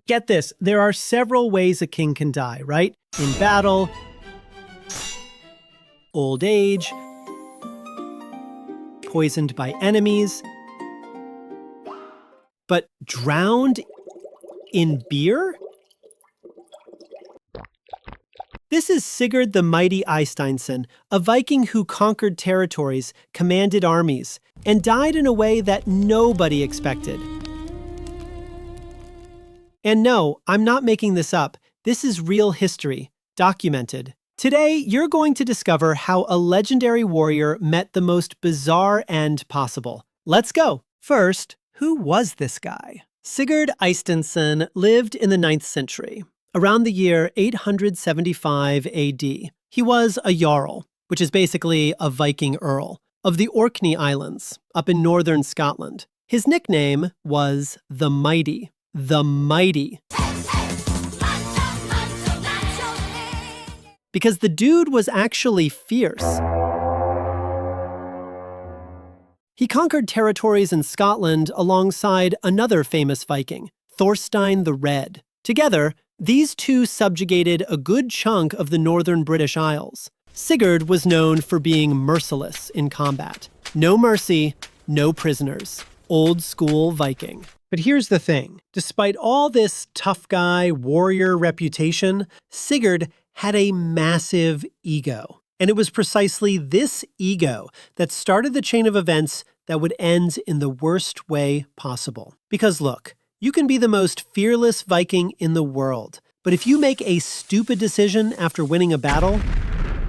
Get this, there are several ways a king can die, right? In battle, old age, poisoned by enemies, but drowned in beer? This is Sigurd the Mighty Eysteinsson, a Viking who conquered territories, commanded armies, and died in a way that nobody expected. And no, I'm not making this up. This is real history, documented. Today, you're going to discover how a legendary warrior met the most bizarre end possible. Let's go! First, who was this guy? Sigurd Eysteinsson lived in the 9th century, around the year 875 AD. He was a jarl, which is basically a Viking earl, of the Orkney Islands, up in northern Scotland. His nickname was the Mighty. The Mighty. Because the dude was actually fierce. He conquered territories in Scotland alongside another famous Viking, Thorstein the Red. Together, these two subjugated a good chunk of the northern British Isles. Sigurd was known for being merciless in combat. No mercy, no prisoners. Old school Viking. But here's the thing. Despite all this tough guy, warrior reputation, Sigurd had a massive ego. And it was precisely this ego that started the chain of events that would end in the worst way possible. Because look, you can be the most fearless Viking in the world, but if you make a stupid decision after winning a battle,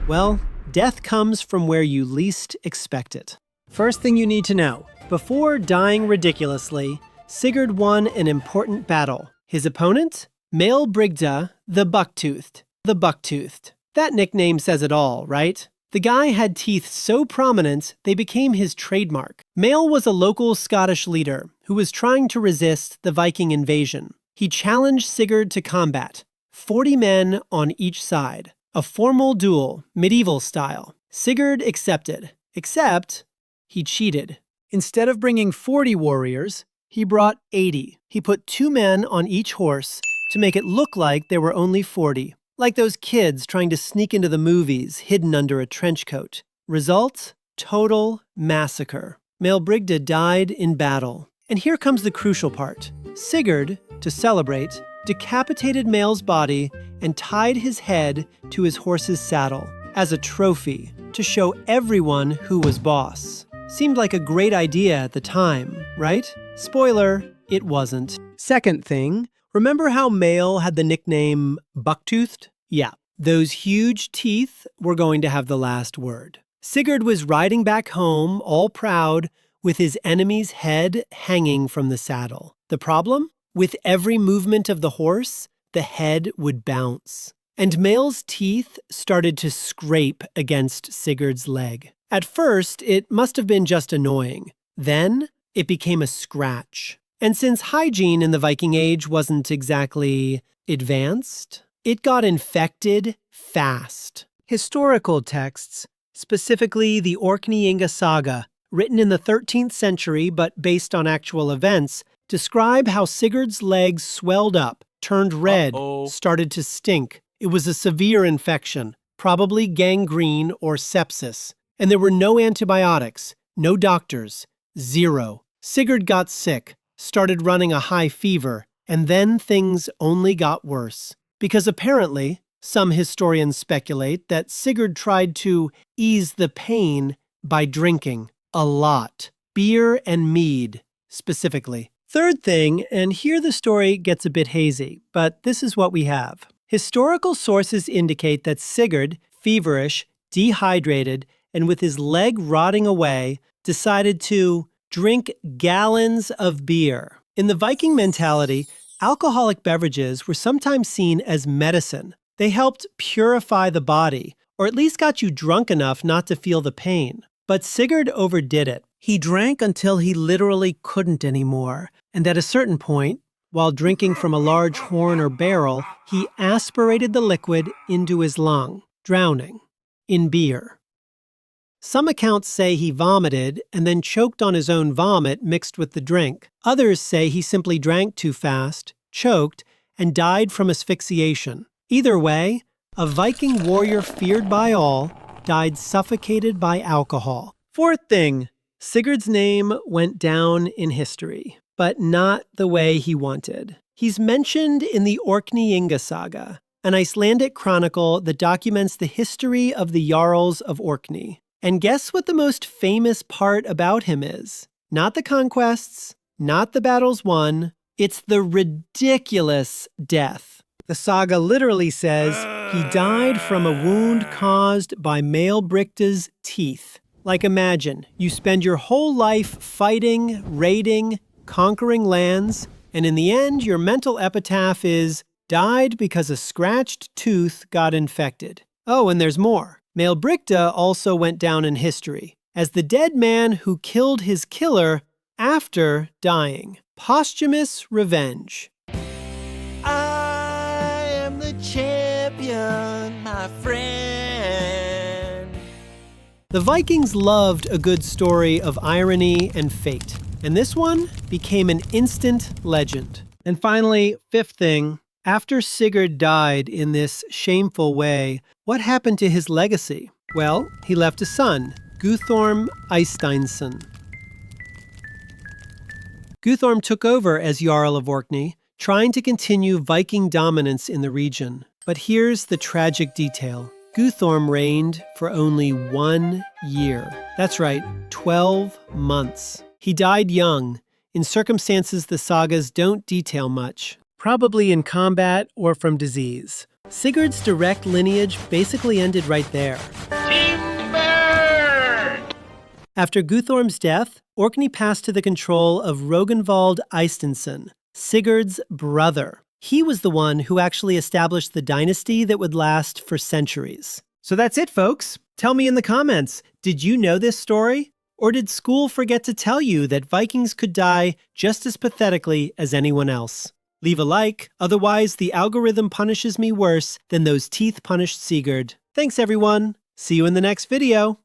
well, death comes from where you least expect it. First thing you need to know, before dying ridiculously, Sigurd won an important battle. His opponent? Maelbrigda the Bucktoothed. The Bucktoothed. That nickname says it all, right? The guy had teeth so prominent, they became his trademark. Mael was a local Scottish leader who was trying to resist the Viking invasion. He challenged Sigurd to combat, 40 men on each side. A formal duel, medieval style. Sigurd accepted, except he cheated. Instead of bringing 40 warriors, he brought 80. He put 2 men on each horse to make it look like there were only 40. Like those kids trying to sneak into the movies hidden under a trench coat. Result? Total massacre. Maelbrigda died in battle. And here comes the crucial part. Sigurd, to celebrate, decapitated Mael's body and tied his head to his horse's saddle as a trophy to show everyone who was boss. Seemed like a great idea at the time, right? Spoiler, it wasn't. Second thing, remember how Mael had the nickname Bucktoothed? Yeah, those huge teeth were going to have the last word. Sigurd was riding back home, all proud, with his enemy's head hanging from the saddle. The problem? With every movement of the horse, the head would bounce. And Mael's teeth started to scrape against Sigurd's leg. At first, it must have been just annoying. Then, it became a scratch. And since hygiene in the Viking Age wasn't exactly advanced, it got infected fast. Historical texts, specifically the Orkney saga, written in the 13th century but based on actual events, describe how Sigurd's legs swelled up, turned red, started to stink. It was a severe infection, probably gangrene or sepsis. And there were no antibiotics, no doctors, zero. Sigurd got sick, started running a high fever, and then things only got worse. Because apparently, some historians speculate that Sigurd tried to ease the pain by drinking a lot. Beer and mead, specifically. Third thing, and here the story gets a bit hazy, but this is what we have. Historical sources indicate that Sigurd, feverish, dehydrated, and with his leg rotting away, decided to drink gallons of beer. In the Viking mentality, alcoholic beverages were sometimes seen as medicine. They helped purify the body, or at least got you drunk enough not to feel the pain. But Sigurd overdid it. He drank until he literally couldn't anymore, and at a certain point, while drinking from a large horn or barrel, he aspirated the liquid into his lung, drowning in beer. Some accounts say he vomited and then choked on his own vomit mixed with the drink. Others say he simply drank too fast, choked, and died from asphyxiation. Either way, a Viking warrior feared by all died suffocated by alcohol. Fourth thing, Sigurd's name went down in history, but not the way he wanted. He's mentioned in the Orkney saga, an Icelandic chronicle that documents the history of the Jarls of Orkney. And guess what the most famous part about him is? Not the conquests, not the battles won, it's the ridiculous death. The saga literally says he died from a wound caused by Maelbricta's teeth. Like imagine, you spend your whole life fighting, raiding, conquering lands, and in the end your mental epitaph is, died because a scratched tooth got infected. Oh, and there's more. Maelbricta also went down in history as the dead man who killed his killer after dying. Posthumous revenge. I am the champion, my friend. The Vikings loved a good story of irony and fate, and this one became an instant legend. And finally, fifth thing, after Sigurd died in this shameful way, what happened to his legacy? Well, he left a son, Guthorm Eysteinsson. Guthorm took over as Jarl of Orkney, trying to continue Viking dominance in the region. But here's the tragic detail. Guthorm reigned for only 1 year. That's right, 12 months. He died young, in circumstances the sagas don't detail much, probably in combat or from disease. Sigurd's direct lineage basically ended right there. After Guthorm's death, Orkney passed to the control of Rognvald Eysteinsson, Sigurd's brother. He was the one who actually established the dynasty that would last for centuries. So that's it, folks. Tell me in the comments, did you know this story? Or did school forget to tell you that Vikings could die just as pathetically as anyone else? Leave a like, otherwise the algorithm punishes me worse than those teeth punished Sigurd. Thanks everyone. See you in the next video.